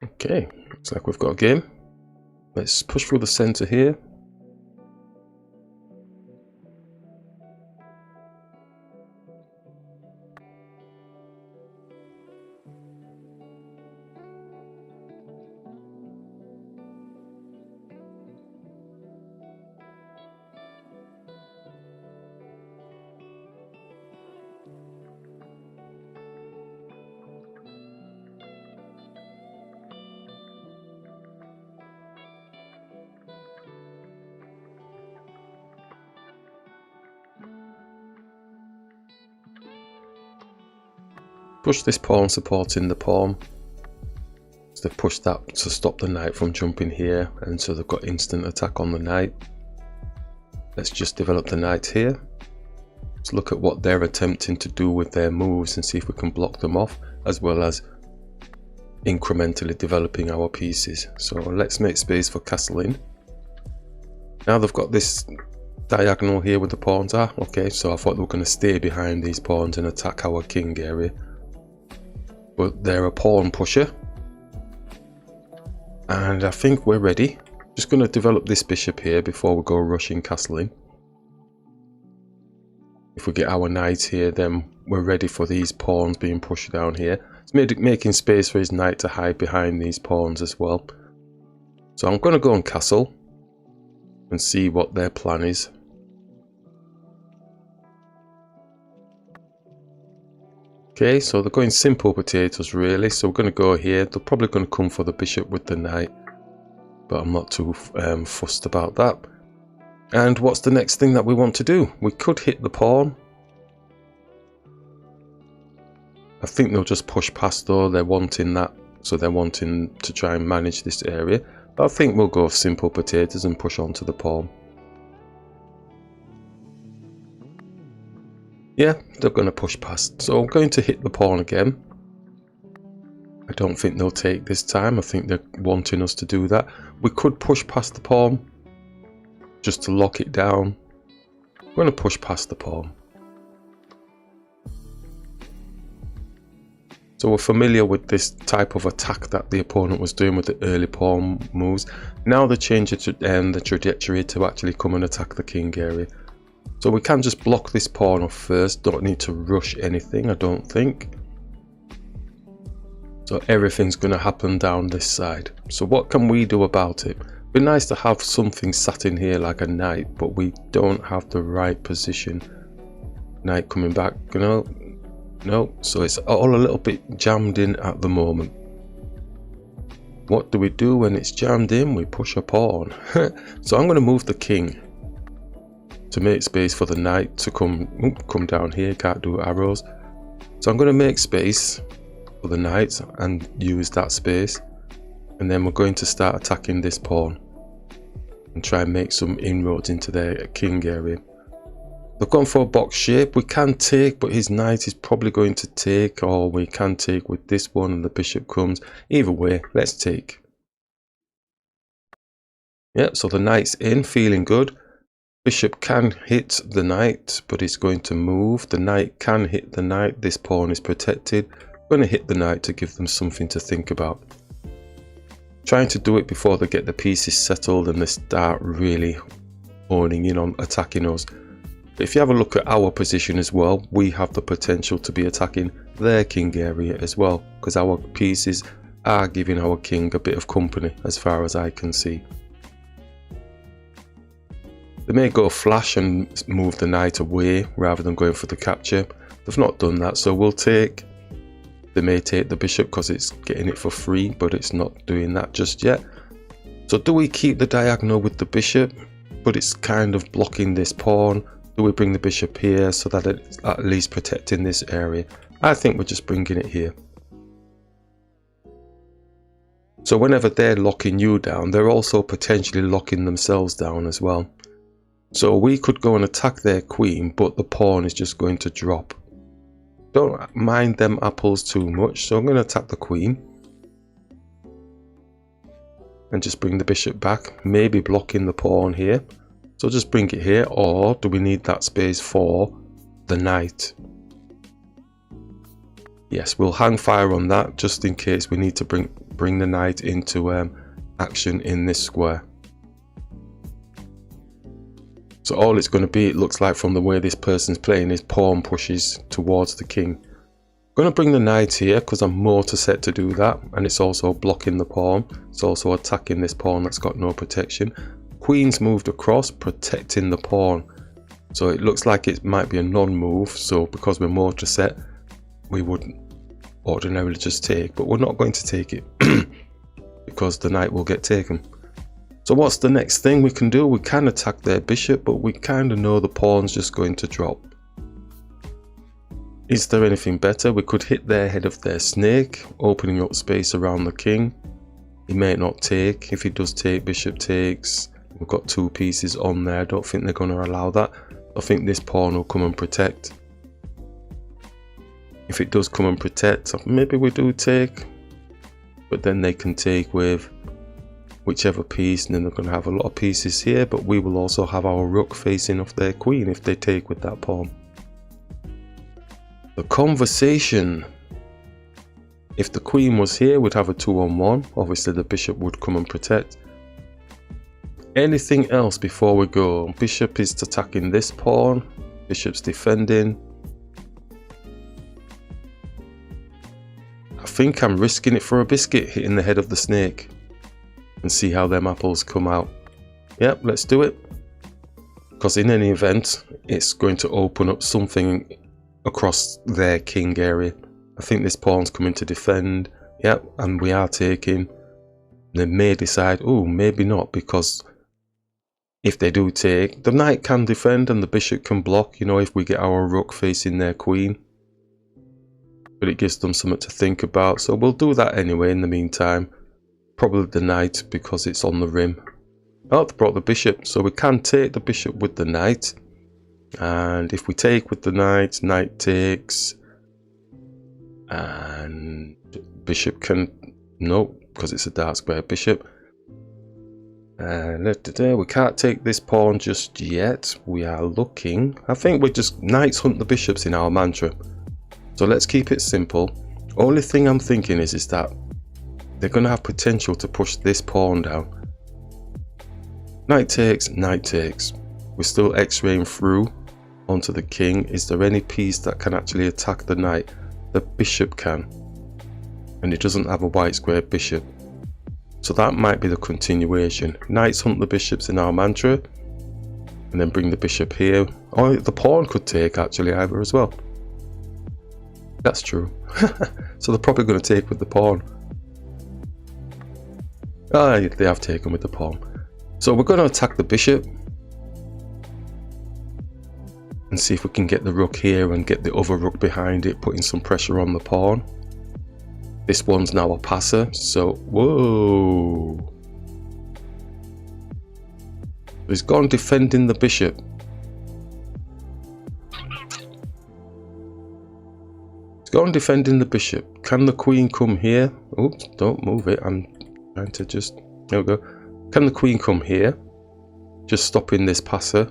Okay, looks like we've got a game. Let's push through the center here. Push this pawn supporting the pawn. So they've pushed that to stop the knight from jumping here, and so they've got instant attack on the knight. Let's just develop the knight here. Let's look at what they're attempting to do with their moves and see if we can block them off, as well as incrementally developing our pieces. So let's make space for castling. Now they've got this diagonal here with the pawns are. Okay, so I thought they were going to stay behind these pawns and attack our king area. But they're a pawn pusher. And I think we're ready. Just going to develop this bishop here before we go rushing castling. If we get our knight here, then we're ready for these pawns being pushed down here. It's making space for his knight to hide behind these pawns as well. So I'm going to go and castle and see what their plan is. Okay, so they're going simple potatoes really, so we're going to go here. They're probably going to come for the bishop with the knight, but I'm not too fussed about that. And what's the next thing that we want to do? We could hit the pawn. I think they'll just push past though, they're wanting that, so they're wanting to try and manage this area. But I think we'll go simple potatoes and push on to the pawn. Yeah, they're going to push past. So I'm going to hit the pawn again. I don't think they'll take this time. I think they're wanting us to do that. We could push past the pawn just to lock it down. I'm going to push past the pawn. So we're familiar with this type of attack that the opponent was doing with the early pawn moves. Now they change the trajectory to actually come and attack the king area. So we can just block this pawn off first, don't need to rush anything, I don't think. So everything's going to happen down this side. So what can we do about it? Be nice to have something sat in here like a knight, but we don't have the right position. Knight coming back, no, so it's all a little bit jammed in at the moment. What do we do when it's jammed in? We push a pawn. So I'm going to move the king to make space for the knight to come down here. Can't do arrows, so I'm going to make space for the knight and use that space, and then we're going to start attacking this pawn and try and make some inroads into their king area. They've gone for a box shape. We can take, but his knight is probably going to take, or we can take with this one and the bishop comes. Either way, let's take. Yeah, so the knight's in, feeling good. Bishop can hit the knight, but it's going to move. The knight can hit the knight. This pawn is protected. I'm going to hit the knight to give them something to think about. Trying to do it before they get the pieces settled and they start really honing in on attacking us. If you have a look at our position as well, we have the potential to be attacking their king area as well, because our pieces are giving our king a bit of company as far as I can see. They may go flash and move the knight away rather than going for the capture. They've not done that, so we'll take. They may take the bishop because it's getting it for free, but it's not doing that just yet. So do we keep the diagonal with the bishop, but it's kind of blocking this pawn? Do we bring the bishop here so that it's at least protecting this area? I think we're just bringing it here. So whenever they're locking you down, they're also potentially locking themselves down as well. So we could go and attack their queen, but the pawn is just going to drop. Don't mind them apples too much, so I'm going to attack the queen. And just bring the bishop back, maybe blocking the pawn here. So just bring it here, or do we need that space for the knight? Yes, we'll hang fire on that just in case we need to bring the knight into action in this square. So all it's going to be, it looks like from the way this person's playing, is pawn pushes towards the king. I'm going to bring the knight here because I'm motor set to do that, and it's also blocking the pawn. It's also attacking this pawn that's got no protection. Queen's moved across, protecting the pawn. So it looks like it might be a non-move, so because we're motor set, we would ordinarily just take, but we're not going to take it because the knight will get taken. So what's the next thing we can do? We can attack their bishop, but we kind of know the pawn's just going to drop. Is there anything better? We could hit their head of their snake, opening up space around the king. He may not take. If he does take, bishop takes. We've got 2 pieces on there. I don't think they're going to allow that. I think this pawn will come and protect. If it does come and protect, maybe we do take. But then they can take with whichever piece, and then they're going to have a lot of pieces here, but we will also have our rook facing off their queen if they take with that pawn. The conversation. If the queen was here, we'd have a 2-on-1. Obviously the bishop would come and protect. Anything else before we go? Bishop is attacking this pawn. Bishop's defending. I think I'm risking it for a biscuit, hitting the head of the snake. And see how them apples come out. Yep, let's do it. Because in any event, it's going to open up something across their king area. I think this pawn's coming to defend. Yep, and we are taking. They may decide, oh, maybe not, because if they do take, the knight can defend and the bishop can block, you know, if we get our rook facing their queen. But it gives them something to think about, so we'll do that anyway in the meantime. Probably the knight because it's on the rim. Oh, they brought the bishop, so we can take the bishop with the knight. And if we take with the knight, knight takes. And bishop can, no, because it's a dark square bishop. And we can't take this pawn just yet. We are looking, I think we just knights hunt the bishops in our mantra. So let's keep it simple. Only thing I'm thinking is that they're going to have potential to push this pawn down. Knight takes, knight takes. We're still x-raying through onto the king. Is there any piece that can actually attack the knight? The bishop can. And it doesn't have a white square bishop. So that might be the continuation. Knights hunt the bishops in our mantra. And then bring the bishop here. Or the pawn could take actually either as well. That's true. So they're probably going to take with the pawn. Ah, they have taken with the pawn. So we're going to attack the bishop. And see if we can get the rook here and get the other rook behind it, putting some pressure on the pawn. This one's now a passer, so whoa. He's gone defending the bishop. He's gone defending the bishop. Can the queen come here? Oops, don't move it. I'm trying to just, there we go. Can the queen come here? Just stopping this passer.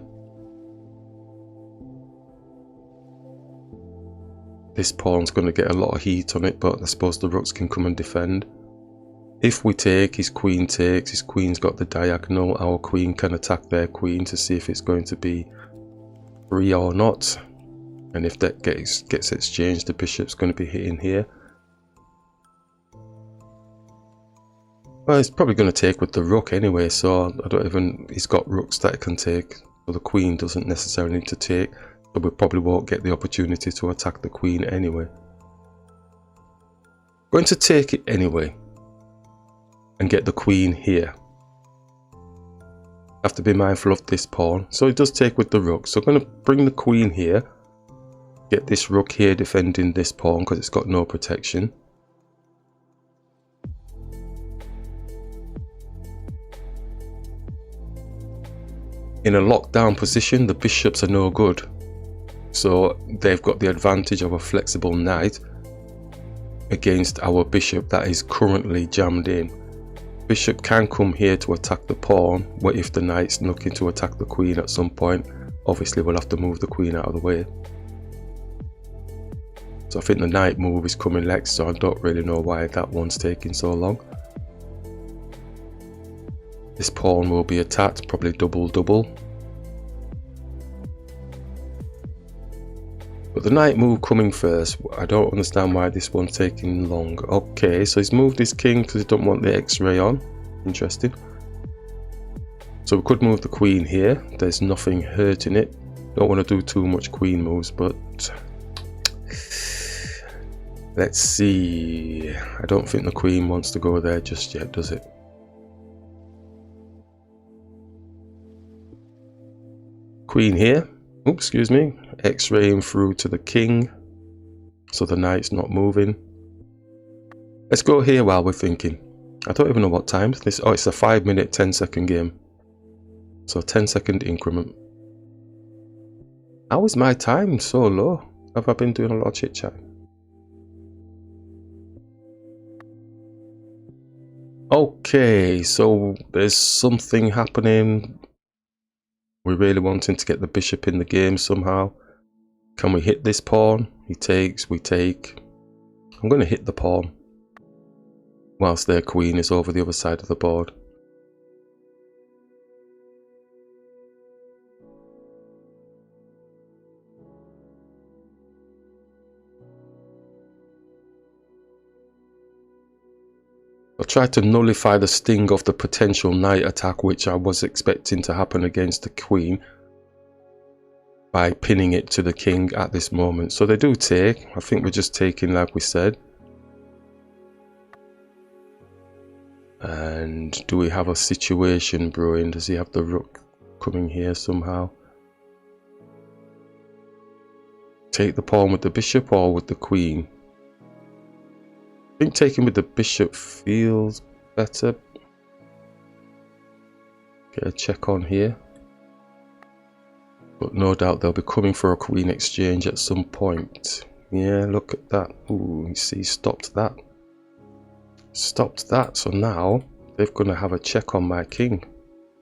This pawn's going to get a lot of heat on it, but I suppose the rooks can come and defend. If we take, his queen takes. His queen's got the diagonal. Our queen can attack their queen to see if it's going to be free or not. And if that gets exchanged, the bishop's going to be hitting here. Well, he's probably going to take with the rook anyway, so I don't even, he's got rooks that it can take. So the queen doesn't necessarily need to take. But we probably won't get the opportunity to attack the queen anyway. Going to take it anyway and get the queen here. Have to be mindful of this pawn. So it does take with the rook. So I'm going to bring the queen here. Get this rook here defending this pawn because it's got no protection. In a lockdown position, the bishops are no good. So they've got the advantage of a flexible knight against our bishop that is currently jammed in. Bishop can come here to attack the pawn, what if the knight's looking to attack the queen at some point. Obviously we'll have to move the queen out of the way. So I think the knight move is coming next, so I don't really know why that one's taking so long. This pawn will be attacked, probably double. But the knight move coming first, I don't understand why this one's taking long. Okay, so he's moved his king because he don't want the X-ray on. Interesting. So we could move the queen here. There's nothing hurting it. Don't want to do too much queen moves, but let's see. I don't think the queen wants to go there just yet, does it? Queen here. Oops, excuse me. X-raying through to the king, so the knight's not moving. Let's go here while we're thinking. I don't even know what time this. Oh, it's a 5-minute, 10-second game. So 10-second increment. How is my time so low? Have I been doing a lot of chit chat? Okay, so there's something happening. We're really wanting to get the bishop in the game somehow. Can we hit this pawn? He takes, we take. I'm going to hit the pawn whilst their queen is over the other side of the board. I'll try to nullify the sting of the potential knight attack, which I was expecting to happen against the queen, by pinning it to the king at this moment. So they do take. I think we're just taking like we said. And do we have a situation brewing? Does he have the rook coming here somehow? Take the pawn with the bishop or with the queen? I think taking with the bishop feels better. Get a check on here. But no doubt they'll be coming for a queen exchange at some point. Yeah, look at that. Ooh, you see, stopped that. Stopped that. So now they're going to have a check on my king.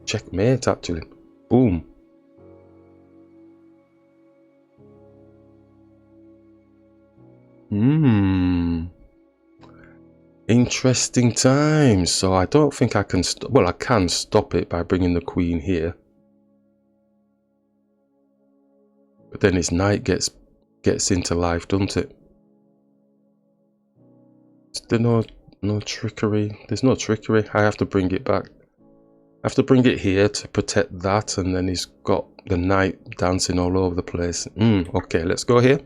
Checkmate, actually. Boom. Interesting times. So I don't think I can stop. Well, I can stop it by bringing the queen here. But then his knight gets into life, doesn't it? Is there no trickery? There's no trickery. I have to bring it back. I have to bring it here to protect that, and then he's got the knight dancing all over the place. Okay, let's go here.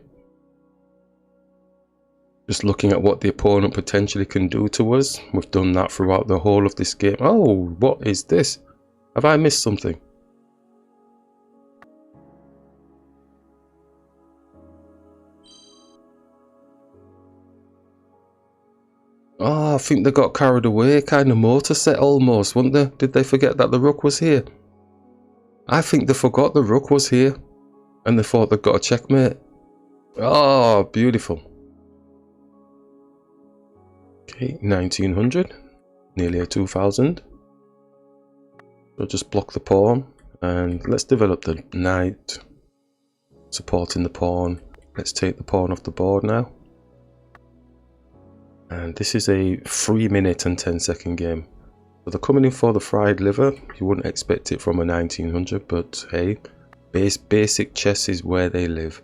Just looking at what the opponent potentially can do to us. We've done that throughout the whole of this game. Oh, what is this? Have I missed something? Oh, I think they got carried away. Kind of motor set almost, weren't they? Did they forget that the rook was here? I think they forgot the rook was here. And they thought they got a checkmate. Oh, beautiful. Okay, 1900. Nearly a 2000. So just block the pawn. And let's develop the knight. Supporting the pawn. Let's take the pawn off the board now. And this is a 3-minute and 10-second game. So they're coming in for the fried liver. You wouldn't expect it from a 1900, but hey, basic chess is where they live.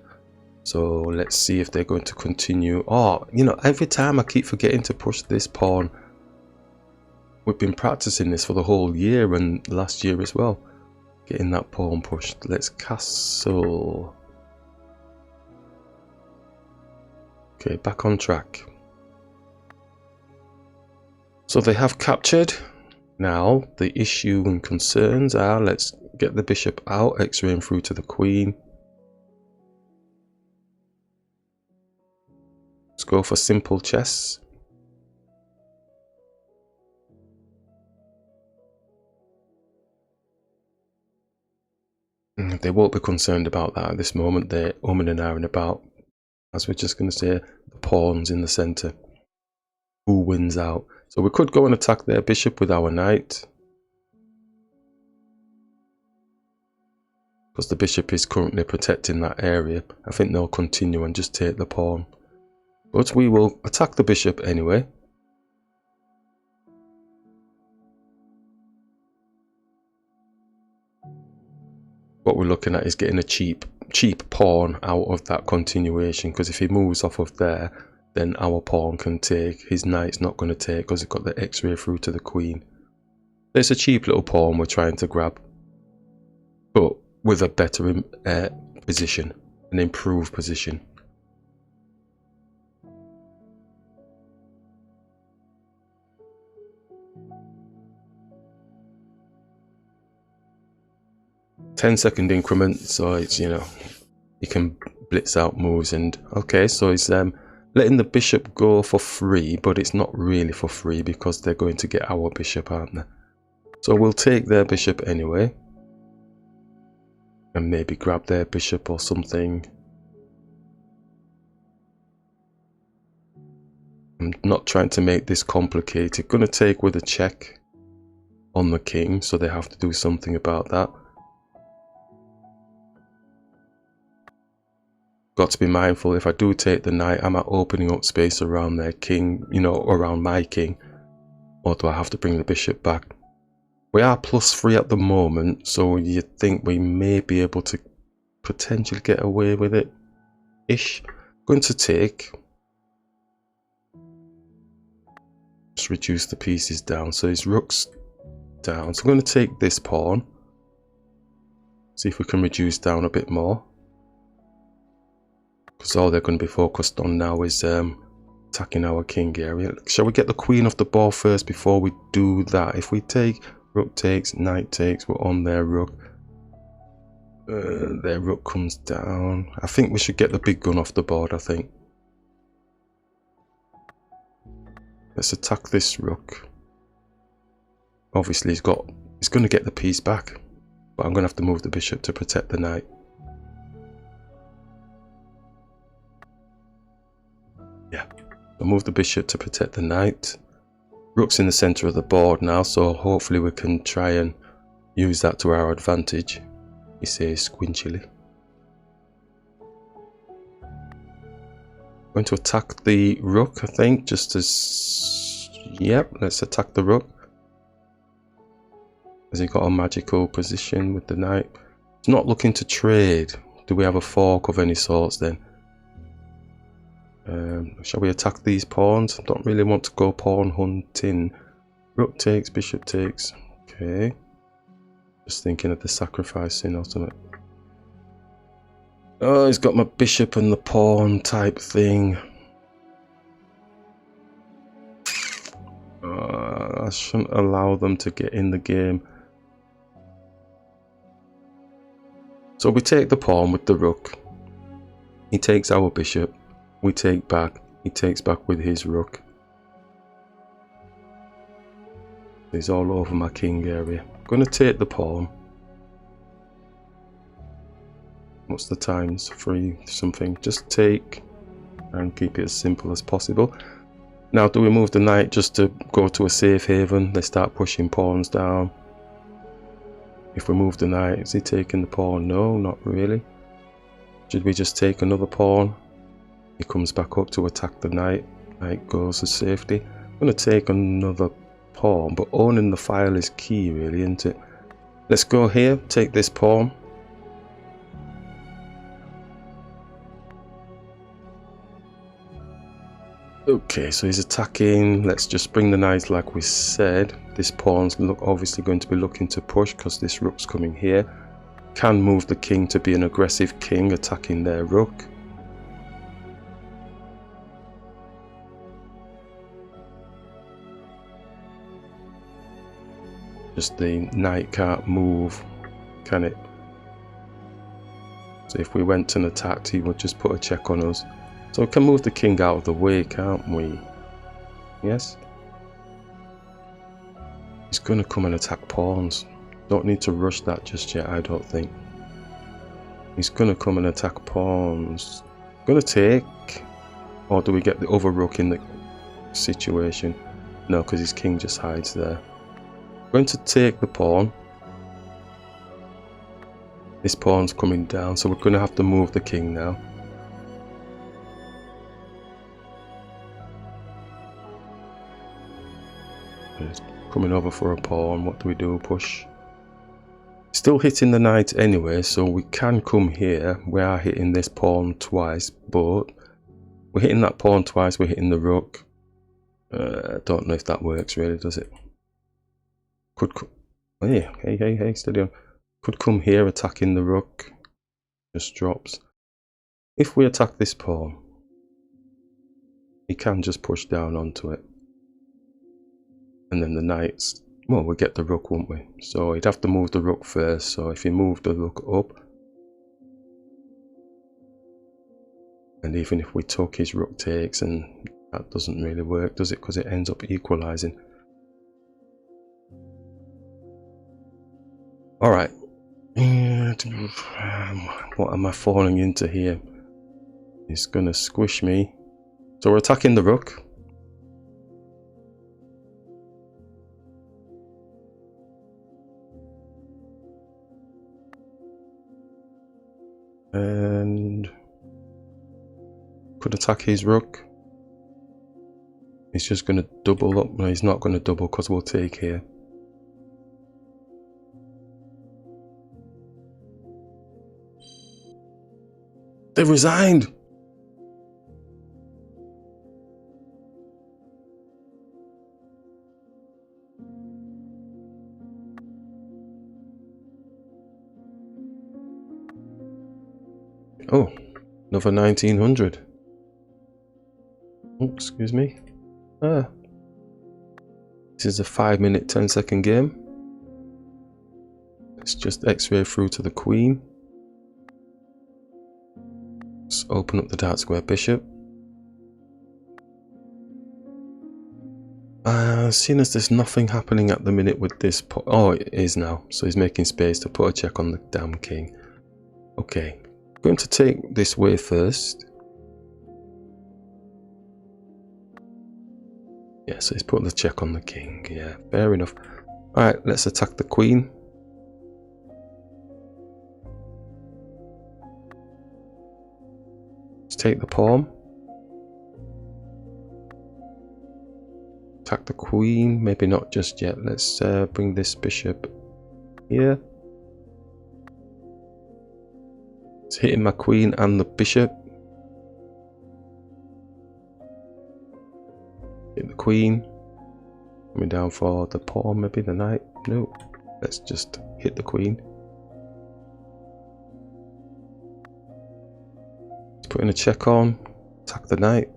So let's see if they're going to continue. Oh, you know, every time I keep forgetting to push this pawn. We've been practicing this for the whole year and last year as well. Getting that pawn pushed. Let's castle. Okay, back on track. So they have captured. Now the issue and concerns are, let's get the bishop out, x-raying through to the queen. Let's go for simple chess. They won't be concerned about that at this moment. They're umming and ahhing about, as we're just going to say, the pawns in the centre. Who wins out? So we could go and attack their bishop with our knight, because the bishop is currently protecting that area. I think they'll continue and just take the pawn. But we will attack the bishop anyway. what we're looking at is getting a cheap pawn out of that continuation, because if he moves off of there, then our pawn can take. His knight's not going to take because it's got the x-ray through to the queen. It's a cheap little pawn we're trying to grab, but with a better position, an improved position. "10-second increment," so it's, you know, you can blitz out moves. And okay, so it's letting the bishop go for free, but it's not really for free because they're going to get our bishop, aren't they? So we'll take their bishop anyway, and maybe grab their bishop or something. I'm not trying to make this complicated. Gonna take with a check on the king, so they have to do something about that. Got to be mindful, if I do take the knight, am I opening up space around their king, you know, around my king, or do I have to bring the bishop back? We are +3 at the moment, so you think we may be able to potentially get away with it ish. Going to take, just reduce the pieces down, so his rook's down. So I'm going to take this pawn, see if we can reduce down a bit more, because all they're going to be focused on now is attacking our king area. Shall we get the queen off the board first before we do that? If we take, rook takes, knight takes, we're on their rook. Their rook comes down. I think we should get the big gun off the board, I think. Let's attack this rook. Obviously he's going to get the piece back, but I'm going to have to move the bishop to protect the knight. Yeah, I'll move the bishop to protect the knight. Rook's in the center of the board now, so hopefully we can try and use that to our advantage. He says squinchily. Going to attack the rook, I think, just as... Yep, let's attack the rook. Has he got a magical position with the knight? He's not looking to trade. Do we have a fork of any sorts then? Shall we attack these pawns? I don't really want to go pawn hunting. Rook takes, bishop takes. Okay. Just thinking of the sacrificing ultimate. Oh, he's got my bishop and the pawn type thing. I shouldn't allow them to get in the game. So we take the pawn with the rook. He takes our bishop. We take back. He takes back with his rook. He's all over my king area. I'm going to take the pawn. What's the times? 3 something. Just take and keep it as simple as possible. Now, do we move the knight just to go to a safe haven? They start pushing pawns down. If we move the knight, is he taking the pawn? No, not really. Should we just take another pawn? He comes back up to attack the knight. Knight goes to safety. I'm going to take another pawn, but owning the file is key, really, isn't it? Let's go here, take this pawn. Okay, so he's attacking. Let's just bring the knight like we said. This pawn's obviously going to be looking to push because this rook's coming here. Can move the king to be an aggressive king, attacking their rook. Just the knight can't move, can it? So if we went and attacked, he would just put a check on us. So we can move the king out of the way, can't we? Yes? He's going to come and attack pawns. Don't need to rush that just yet, I don't think. He's going to come and attack pawns. Going to take... Or do we get the other rook in the situation? No, because his king just hides there. Going to take the pawn. This pawn's coming down, so we're going to have to move the king now. He's coming over for a pawn. What do we do? Push. Still hitting the knight anyway, so we can come here. We are hitting this pawn twice, but we're hitting that pawn twice, we're hitting the rook. Don't know if that works really, does it? Could hey, steady on. Could come here attacking the rook. Just drops. If we attack this pawn, he can just push down onto it. And then the knight's, well, we'll get the rook, won't we? So he'd have to move the rook first. So if he moved the rook up, and even if we took, his rook takes, and that doesn't really work, does it? Because it ends up equalizing. Alright. What am I falling into here? He's going to squish me. So we're attacking the rook. And could attack his rook. He's just going to double up. No, he's not going to double because we'll take here. They've resigned! Oh, another 1900. Oh, excuse me. Ah. This is a 5-minute, 10-second game. Let's just X-ray through to the queen. Let's open up the dark square bishop. Seeing as there's nothing happening at the minute with this oh, it is now. So he's making space to put a check on the damn king. Okay, I'm going to take this way first. Yeah, so he's put the check on the king. Yeah, fair enough. Alright, let's attack the queen. Let's take the pawn. Attack the queen. Maybe not just yet. Let's bring this bishop here. It's hitting my queen and the bishop. Hit the queen. Coming down for the pawn, maybe the knight. No. Let's just hit the queen. Let's put in a check on. Attack the knight.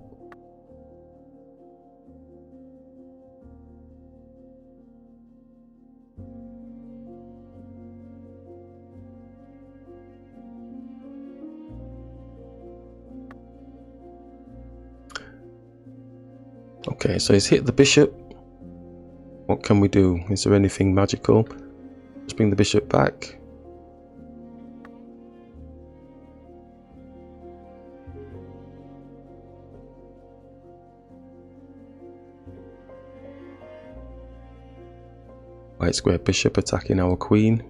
Okay, so he's hit the bishop. What can we do? Is there anything magical? Let's bring the bishop back. White square bishop attacking our queen.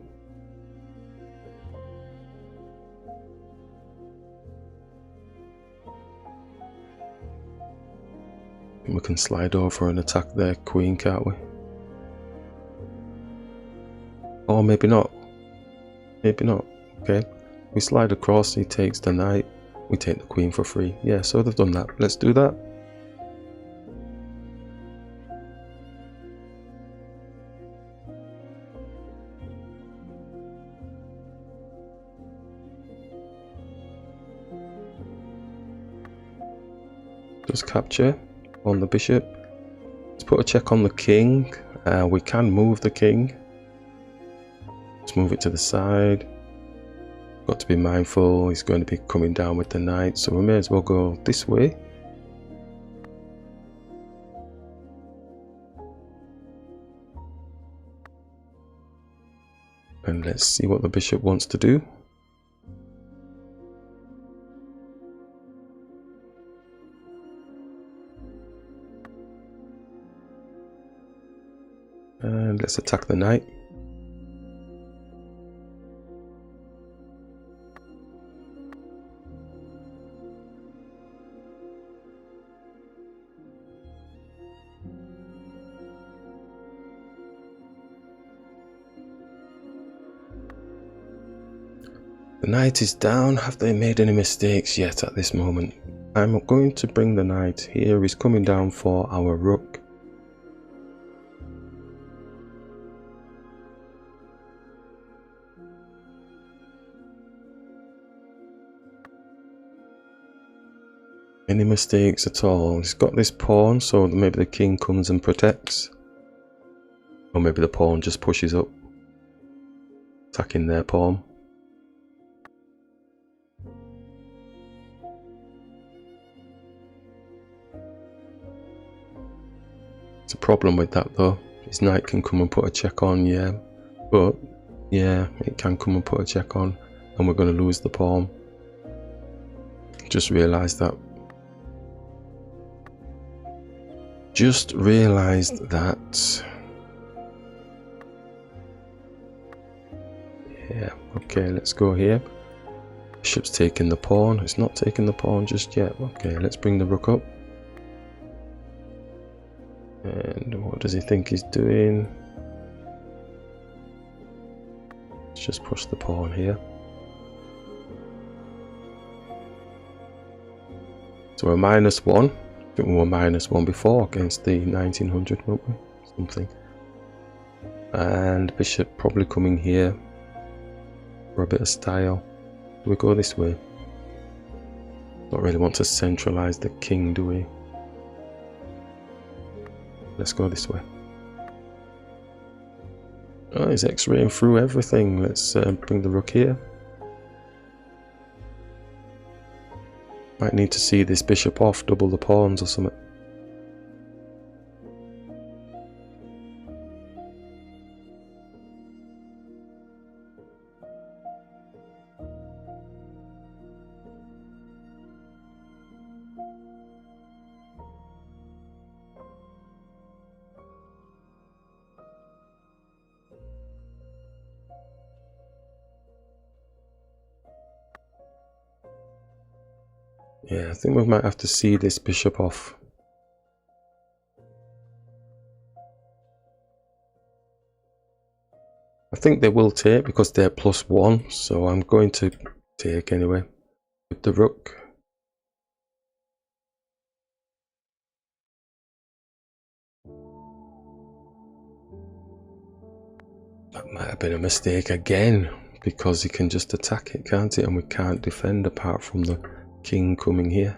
We can slide over and attack their queen, can't we? Or maybe not. Maybe not. Okay. We slide across, he takes the knight. We take the queen for free. Yeah, so they've done that. Let's do that. Just capture on the bishop. Let's put a check on the king. We can move the king. Let's move it to the side. Got to be mindful, he's going to be coming down with the knight, so we may as well go this way. And let's see what the bishop wants to do. And let's attack the knight. The knight is down. Have they made any mistakes yet at this moment? I'm going to bring the knight here. He's coming down for our rook. Any mistakes at all? He's got this pawn, so maybe the king comes and protects. Or maybe the pawn just pushes up, attacking their pawn. It's a problem with that though. His knight can come and put a check on, yeah. But, yeah, it can come and put a check on, and we're going to lose the pawn. Just realised that. Just realised that. Yeah, okay, let's go here. Bishop's taking the pawn. It's not taking the pawn just yet. Okay, let's bring the rook up. And what does he think he's doing? Let's just push the pawn here. So we're -1. I think we were -1 before against the 1900, weren't we? Something. And bishop probably coming here for a bit of style. Do we go this way? Don't really want to centralize the king, do we? Let's go this way. Oh, he's x-raying through everything. Let's bring the rook here. Might need to see this bishop off, double the pawns or something. Yeah, I think we might have to see this bishop off. I think they will take because they're +1, so I'm going to take anyway with the rook. That might have been a mistake again, because he can just attack it, can't he? And we can't defend apart from the king coming here.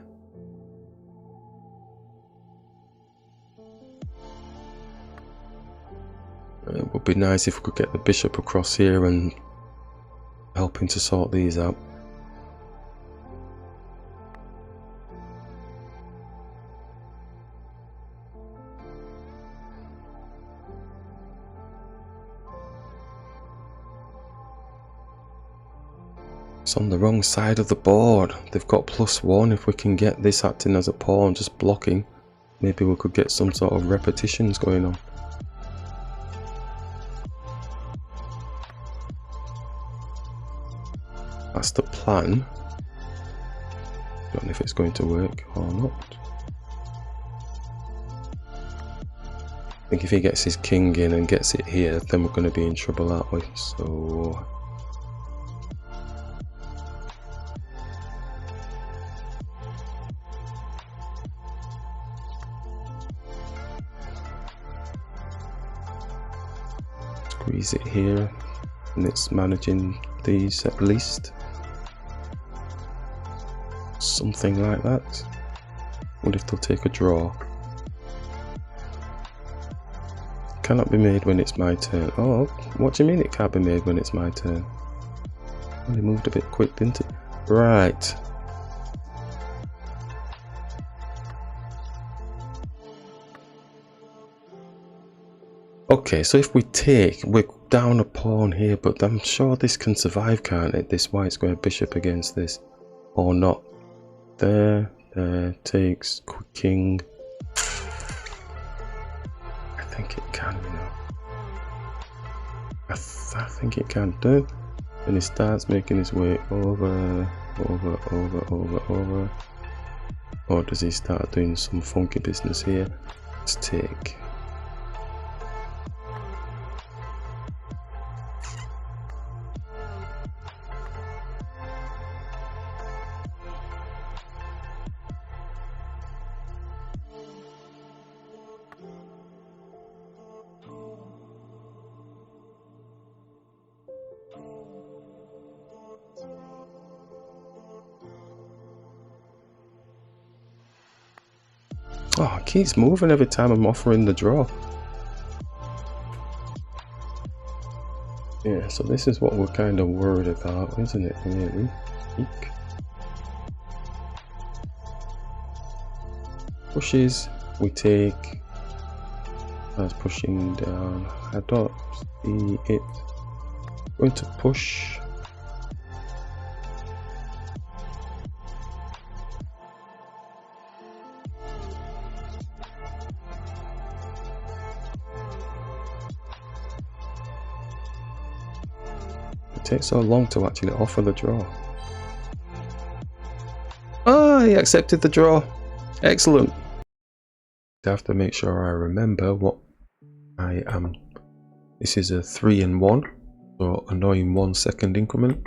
It would be nice if we could get the bishop across here and helping to sort these out. It's on the wrong side of the board. They've got +1. If we can get this acting as a pawn, just blocking, maybe we could get some sort of repetitions going on. That's the plan. Don't know if it's going to work or not. I think if he gets his king in and gets it here, then we're going to be in trouble, aren't we? So squeeze it here, and it's managing these at least. Something like that. What if they'll take a draw? Cannot be made when it's my turn. Oh, what do you mean it can't be made when it's my turn? Well, he moved a bit quick, didn't it? Right. Okay, so if we take, we're down a pawn here, but I'm sure this can survive, can't it? This white square bishop against this, or not? There, takes king. I think it can, you know. I think it can do. And he starts making his way over. Or does he start doing some funky business here? Let's take. Oh, it keeps moving every time I'm offering the draw. Yeah, so this is what we're kind of worried about, isn't it, really? Eek. Pushes, we take. That's pushing down. I don't see it going to push. It takes so long to actually offer the draw. Ah, he accepted the draw. Excellent. I have to make sure I remember what I am. This is a 3 and 1, so annoying 1 second increment.